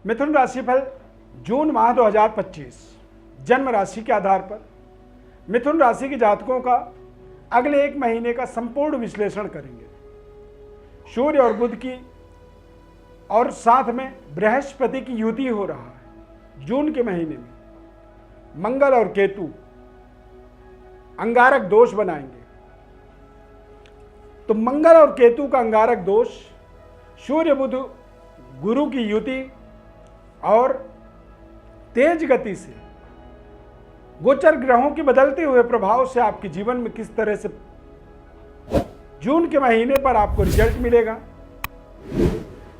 मिथुन राशिफल जून माह 2025 जन्म राशि के आधार पर मिथुन राशि के जातकों का अगले एक महीने का संपूर्ण विश्लेषण करेंगे। सूर्य और बुध की और साथ में बृहस्पति की युति हो रहा है। जून के महीने में मंगल और केतु अंगारक दोष बनाएंगे। तो मंगल और केतु का अंगारक दोष, सूर्य बुध गुरु की युति और तेज गति से गोचर ग्रहों के बदलते हुए प्रभाव से आपके जीवन में किस तरह से जून के महीने पर आपको रिजल्ट मिलेगा,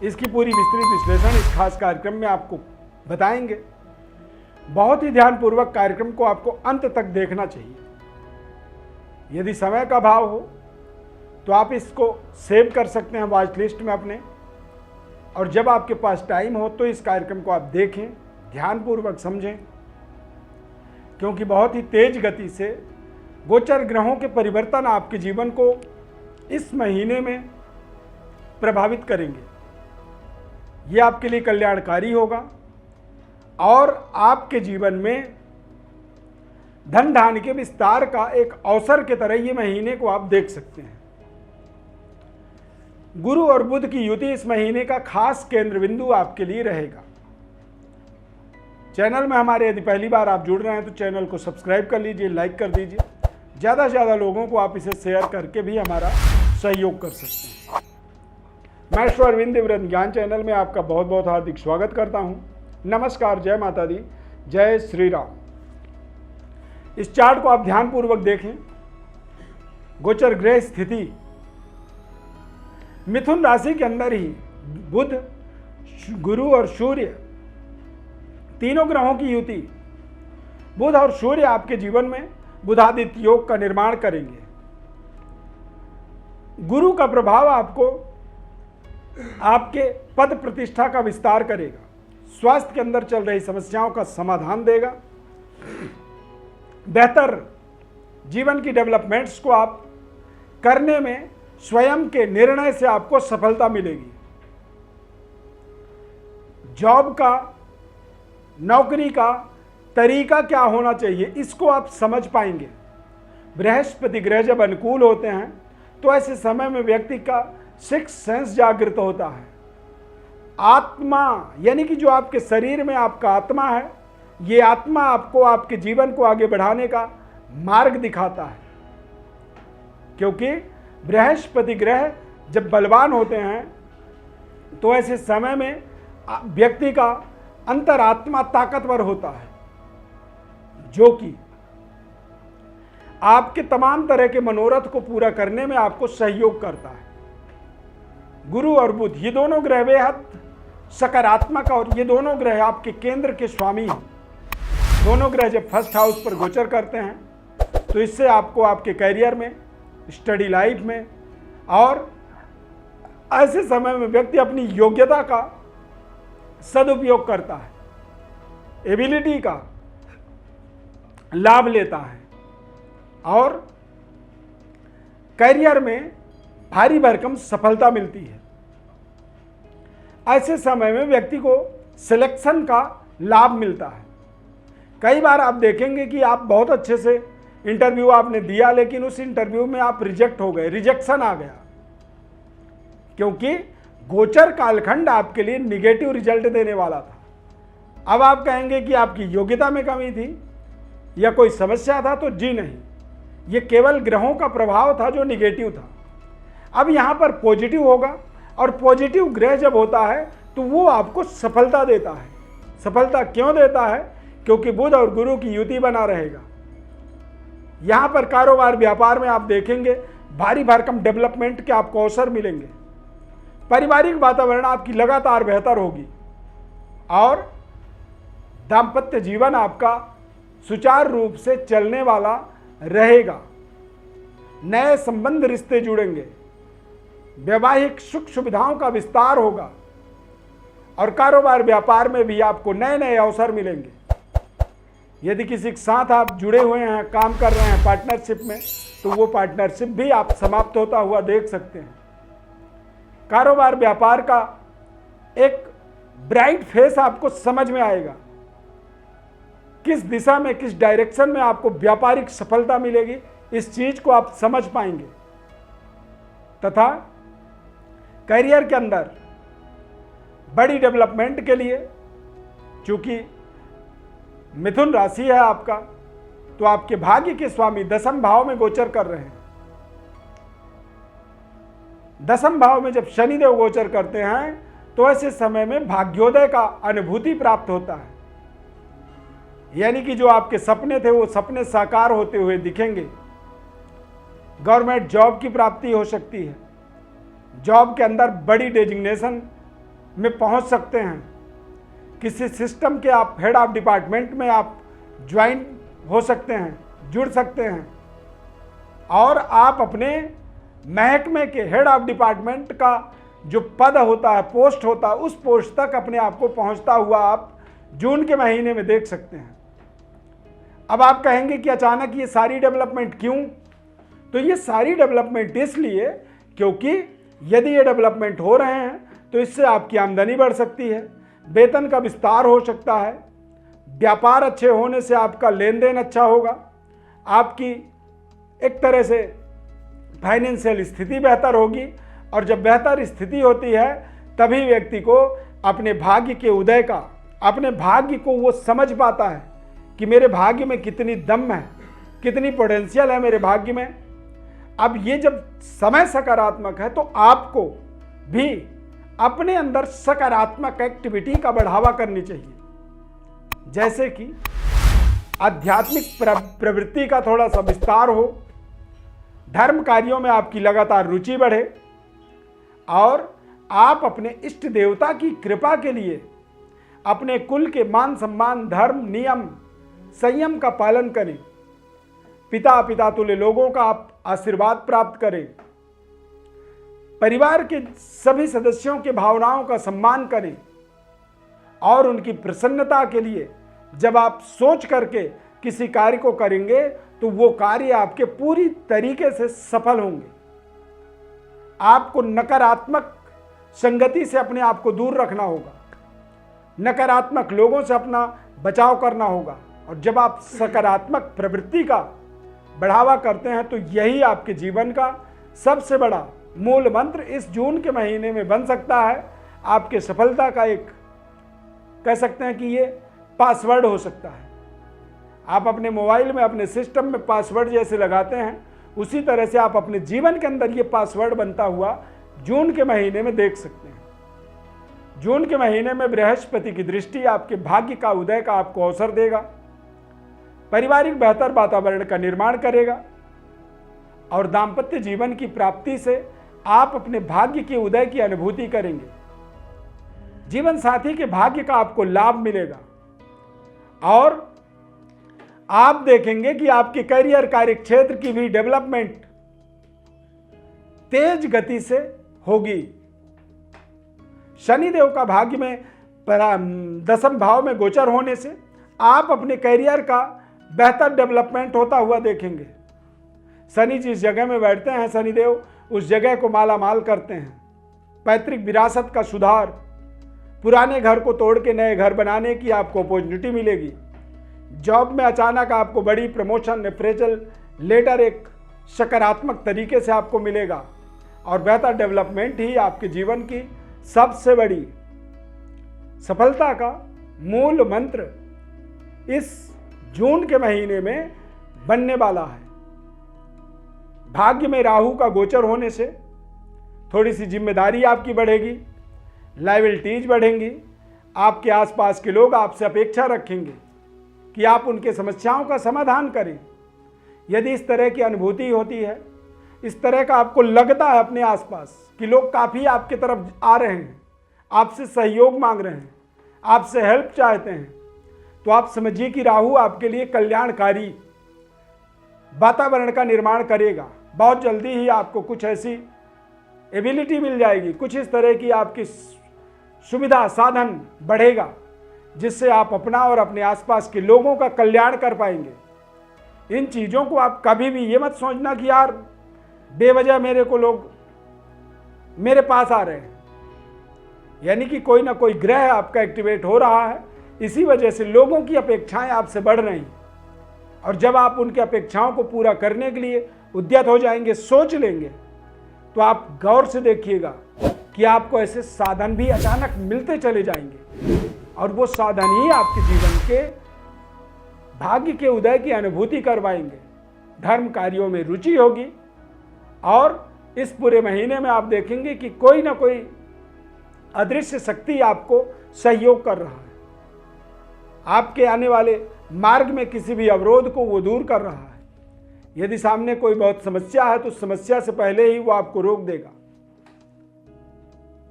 इसकी पूरी विस्तृत विश्लेषण इस खास कार्यक्रम में आपको बताएंगे। बहुत ही ध्यानपूर्वक कार्यक्रम को आपको अंत तक देखना चाहिए। यदि समय का अभाव हो तो आप इसको सेव कर सकते हैं वॉच लिस्ट में अपने, और जब आपके पास टाइम हो तो इस कार्यक्रम को आप देखें, ध्यानपूर्वक समझें, क्योंकि बहुत ही तेज गति से गोचर ग्रहों के परिवर्तन आपके जीवन को इस महीने में प्रभावित करेंगे। ये आपके लिए कल्याणकारी होगा और आपके जीवन में धन धान्य के विस्तार का एक अवसर की तरह ये महीने को आप देख सकते हैं। गुरु और बुध की युति इस महीने का खास केंद्र बिंदु आपके लिए रहेगा। चैनल में हमारे यदि पहली बार आप जुड़ रहे हैं तो चैनल को सब्सक्राइब कर लीजिए, लाइक कर दीजिए। ज़्यादा से ज़्यादा लोगों को आप इसे शेयर करके भी हमारा सहयोग कर सकते हैं। मैं श्री अरविंद दिव्यरत्न ज्ञान चैनल में आपका बहुत बहुत हार्दिक स्वागत करता हूं। नमस्कार, जय माता दी, जय श्री राम। इस चार्ट को आप ध्यानपूर्वक देखें। गोचर ग्रह स्थिति मिथुन राशि के अंदर ही बुध, गुरु और सूर्य तीनों ग्रहों की युति, बुध और सूर्य आपके जीवन में बुधादित्य योग का निर्माण करेंगे। गुरु का प्रभाव आपको आपके पद प्रतिष्ठा का विस्तार करेगा, स्वास्थ्य के अंदर चल रही समस्याओं का समाधान देगा, बेहतर जीवन की डेवलपमेंट्स को आप करने में स्वयं के निर्णय से आपको सफलता मिलेगी। जॉब का, नौकरी का तरीका क्या होना चाहिए, इसको आप समझ पाएंगे। बृहस्पति ग्रह जब अनुकूल होते हैं तो ऐसे समय में व्यक्ति का सिक्स सेंस जागृत होता है। आत्मा यानी कि जो आपके शरीर में आपका आत्मा है, ये आत्मा आपको आपके जीवन को आगे बढ़ाने का मार्ग दिखाता है। क्योंकि बृहस्पति ग्रह जब बलवान होते हैं तो ऐसे समय में व्यक्ति का अंतरात्मा ताकतवर होता है, जो कि आपके तमाम तरह के मनोरथ को पूरा करने में आपको सहयोग करता है। गुरु और बुध ये दोनों ग्रह बेहद सकारात्मक, और ये दोनों ग्रह आपके केंद्र के स्वामी हैं। दोनों ग्रह जब फर्स्ट हाउस पर गोचर करते हैं तो इससे आपको आपके करियर में, स्टडी लाइफ में और ऐसे समय में व्यक्ति अपनी योग्यता का सदुपयोग करता है, एबिलिटी का लाभ लेता है और करियर में भारी भरकम सफलता मिलती है। ऐसे समय में व्यक्ति को सिलेक्शन का लाभ मिलता है। कई बार आप देखेंगे कि आप बहुत अच्छे से इंटरव्यू आपने दिया, लेकिन उस इंटरव्यू में आप रिजेक्ट हो गए, रिजेक्शन आ गया, क्योंकि गोचर कालखंड आपके लिए निगेटिव रिजल्ट देने वाला था। अब आप कहेंगे कि आपकी योग्यता में कमी थी या कोई समस्या था, तो जी नहीं, ये केवल ग्रहों का प्रभाव था जो निगेटिव था। अब यहाँ पर पॉजिटिव होगा, और पॉजिटिव ग्रह जब होता है तो वो आपको सफलता देता है। सफलता क्यों देता है? क्योंकि बुध और गुरु की युति बना रहेगा। यहाँ पर कारोबार व्यापार में आप देखेंगे भारी भरकम डेवलपमेंट के आपको अवसर मिलेंगे। पारिवारिक वातावरण आपकी लगातार बेहतर होगी और दाम्पत्य जीवन आपका सुचारू रूप से चलने वाला रहेगा। नए संबंध, रिश्ते जुड़ेंगे, वैवाहिक सुख सुविधाओं का विस्तार होगा और कारोबार व्यापार में भी आपको नए नए अवसर मिलेंगे। यदि किसी के साथ आप जुड़े हुए हैं, काम कर रहे हैं पार्टनरशिप में, तो वो पार्टनरशिप भी आप समाप्त होता हुआ देख सकते हैं। कारोबार व्यापार का एक ब्राइट फेस आपको समझ में आएगा, किस दिशा में, किस डायरेक्शन में आपको व्यापारिक सफलता मिलेगी, इस चीज को आप समझ पाएंगे। तथा करियर के अंदर बड़ी डेवलपमेंट के लिए, चूंकि मिथुन राशि है आपका, तो आपके भाग्य के स्वामी दसम भाव में गोचर कर रहे हैं। दसम भाव में जब शनिदेव गोचर करते हैं तो ऐसे समय में भाग्योदय का अनुभूति प्राप्त होता है, यानी कि जो आपके सपने थे वो सपने साकार होते हुए दिखेंगे। गवर्नमेंट जॉब की प्राप्ति हो सकती है, जॉब के अंदर बड़ी डेजिग्नेशन में पहुंच सकते हैं, किसी सिस्टम के आप हेड ऑफ डिपार्टमेंट में आप ज्वाइन हो सकते हैं, जुड़ सकते हैं, और आप अपने महकमे के हेड ऑफ डिपार्टमेंट का जो पद होता है, पोस्ट होता है, उस पोस्ट तक अपने आप को पहुंचता हुआ आप जून के महीने में देख सकते हैं। अब आप कहेंगे कि अचानक ये सारी डेवलपमेंट क्यों? तो ये सारी डेवलपमेंट इसलिए क्योंकि यदि ये डेवलपमेंट हो रहे हैं तो इससे आपकी आमदनी बढ़ सकती है, वेतन का विस्तार हो सकता है, व्यापार अच्छे होने से आपका लेन देन अच्छा होगा, आपकी एक तरह से फाइनेंशियल स्थिति बेहतर होगी, और जब बेहतर स्थिति होती है तभी व्यक्ति को अपने भाग्य के उदय का, अपने भाग्य को वो समझ पाता है कि मेरे भाग्य में कितनी दम है, कितनी पोटेंशियल है मेरे भाग्य में। अब ये जब समय सकारात्मक है तो आपको भी अपने अंदर सकारात्मक एक्टिविटी का बढ़ावा करनी चाहिए, जैसे कि आध्यात्मिक प्रवृत्ति का थोड़ा सा विस्तार हो, धर्म कार्यों में आपकी लगातार रुचि बढ़े, और आप अपने इष्ट देवता की कृपा के लिए अपने कुल के मान सम्मान, धर्म, नियम, संयम का पालन करें, पिता तुल्य लोगों का आप आशीर्वाद प्राप्त करें, परिवार के सभी सदस्यों के भावनाओं का सम्मान करें, और उनकी प्रसन्नता के लिए जब आप सोच करके किसी कार्य को करेंगे तो वो कार्य आपके पूरी तरीके से सफल होंगे। आपको नकारात्मक संगति से अपने आप को दूर रखना होगा, नकारात्मक लोगों से अपना बचाव करना होगा, और जब आप सकारात्मक प्रवृत्ति का बढ़ावा करते हैं तो यही आपके जीवन का सबसे बड़ा मूल मंत्र इस जून के महीने में बन सकता है। आपके सफलता का एक, कह सकते हैं कि ये पासवर्ड हो सकता है। आप अपने मोबाइल में, अपने सिस्टम में पासवर्ड जैसे लगाते हैं, उसी तरह से आप अपने जीवन के अंदर ये पासवर्ड बनता हुआ जून के महीने में देख सकते हैं। जून के महीने में बृहस्पति की दृष्टि आपके भाग्य का उदय का आपको अवसर देगा, पारिवारिक बेहतर वातावरण का निर्माण करेगा, और दाम्पत्य जीवन की प्राप्ति से आप अपने भाग्य के उदय की अनुभूति करेंगे। जीवन साथी के भाग्य का आपको लाभ मिलेगा, और आप देखेंगे कि आपके करियर, कार्य क्षेत्र की भी डेवलपमेंट तेज गति से होगी। शनिदेव का भाग्य में दसम भाव में गोचर होने से आप अपने करियर का बेहतर डेवलपमेंट होता हुआ देखेंगे। शनि जिस जगह में बैठते हैं, शनिदेव उस जगह को माला माल करते हैं। पैतृक विरासत का सुधार, पुराने घर को तोड़ के नए घर बनाने की आपको अपॉर्चुनिटी मिलेगी। जॉब में अचानक आपको बड़ी प्रमोशन, अप्रेजल लेटर एक सकारात्मक तरीके से आपको मिलेगा, और बेहतर डेवलपमेंट ही आपके जीवन की सबसे बड़ी सफलता का मूल मंत्र इस जून के महीने में बनने वाला है। भाग्य में राहु का गोचर होने से थोड़ी सी जिम्मेदारी आपकी बढ़ेगी, लायबिलिटीज बढ़ेंगी। आपके आसपास के लोग आपसे अपेक्षा रखेंगे कि आप उनके समस्याओं का समाधान करें। यदि इस तरह की अनुभूति होती है, इस तरह का आपको लगता है अपने आसपास कि लोग काफ़ी आपकी तरफ आ रहे हैं, आपसे सहयोग मांग रहे हैं, आपसे हेल्प चाहते हैं, तो आप समझिए कि राहु आपके लिए कल्याणकारी वातावरण का निर्माण करेगा। बहुत जल्दी ही आपको कुछ ऐसी एबिलिटी मिल जाएगी, कुछ इस तरह की आपकी सुविधा साधन बढ़ेगा, जिससे आप अपना और अपने आसपास के लोगों का कल्याण कर पाएंगे। इन चीज़ों को आप कभी भी ये मत सोचना कि यार बेवजह मेरे को लोग मेरे पास आ रहे हैं, यानी कि कोई ना कोई ग्रह आपका एक्टिवेट हो रहा है, इसी वजह से लोगों की अपेक्षाएं आपसे बढ़ रही हैं। और जब आप उनकी अपेक्षाओं को पूरा करने के लिए उद्यत हो जाएंगे, सोच लेंगे, तो आप गौर से देखिएगा कि आपको ऐसे साधन भी अचानक मिलते चले जाएंगे और वो साधन ही आपके जीवन के भाग्य के उदय की अनुभूति करवाएंगे। धर्म कार्यों में रुचि होगी और इस पूरे महीने में आप देखेंगे कि कोई ना कोई अदृश्य शक्ति आपको सहयोग कर रहा है। आपके आने वाले मार्ग में किसी भी अवरोध को वो दूर कर रहा है। यदि सामने कोई बहुत समस्या है तो समस्या से पहले ही वो आपको रोक देगा।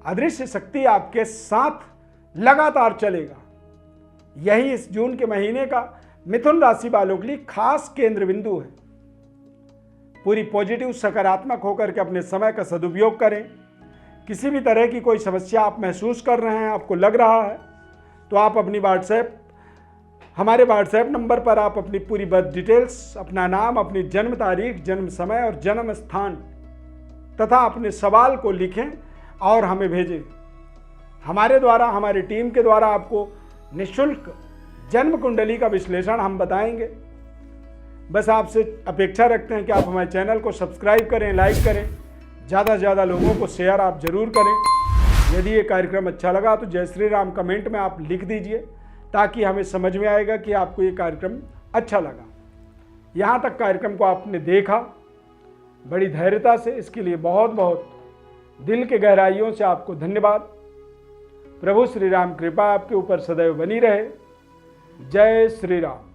अदृश्य शक्ति आपके साथ लगातार चलेगा। यही इस जून के महीने का मिथुन राशि वालों के लिए खास केंद्र बिंदु है। पूरी पॉजिटिव सकारात्मक होकर के अपने समय का सदुपयोग करें। किसी भी तरह की कोई समस्या आप महसूस कर रहे हैं, आपको लग रहा है, तो आप अपनी हमारे व्हाट्सएप नंबर पर आप अपनी पूरी बर्थ डिटेल्स, अपना नाम, अपनी जन्म तारीख, जन्म समय और जन्म स्थान तथा अपने सवाल को लिखें और हमें भेजें। हमारे द्वारा, हमारी टीम के द्वारा आपको निःशुल्क जन्म कुंडली का विश्लेषण हम बताएंगे। बस आपसे अपेक्षा रखते हैं कि आप हमारे चैनल को सब्सक्राइब करें, लाइक करें, ज़्यादा से ज़्यादा लोगों को शेयर आप जरूर करें। यदि ये कार्यक्रम अच्छा लगा तो जय श्री राम कमेंट में आप लिख दीजिए, ताकि हमें समझ में आएगा कि आपको ये कार्यक्रम अच्छा लगा। यहाँ तक कार्यक्रम को आपने देखा बड़ी धैर्यता से, इसके लिए बहुत बहुत दिल के गहराइयों से आपको धन्यवाद। प्रभु श्री राम कृपा आपके ऊपर सदैव बनी रहे। जय श्री राम।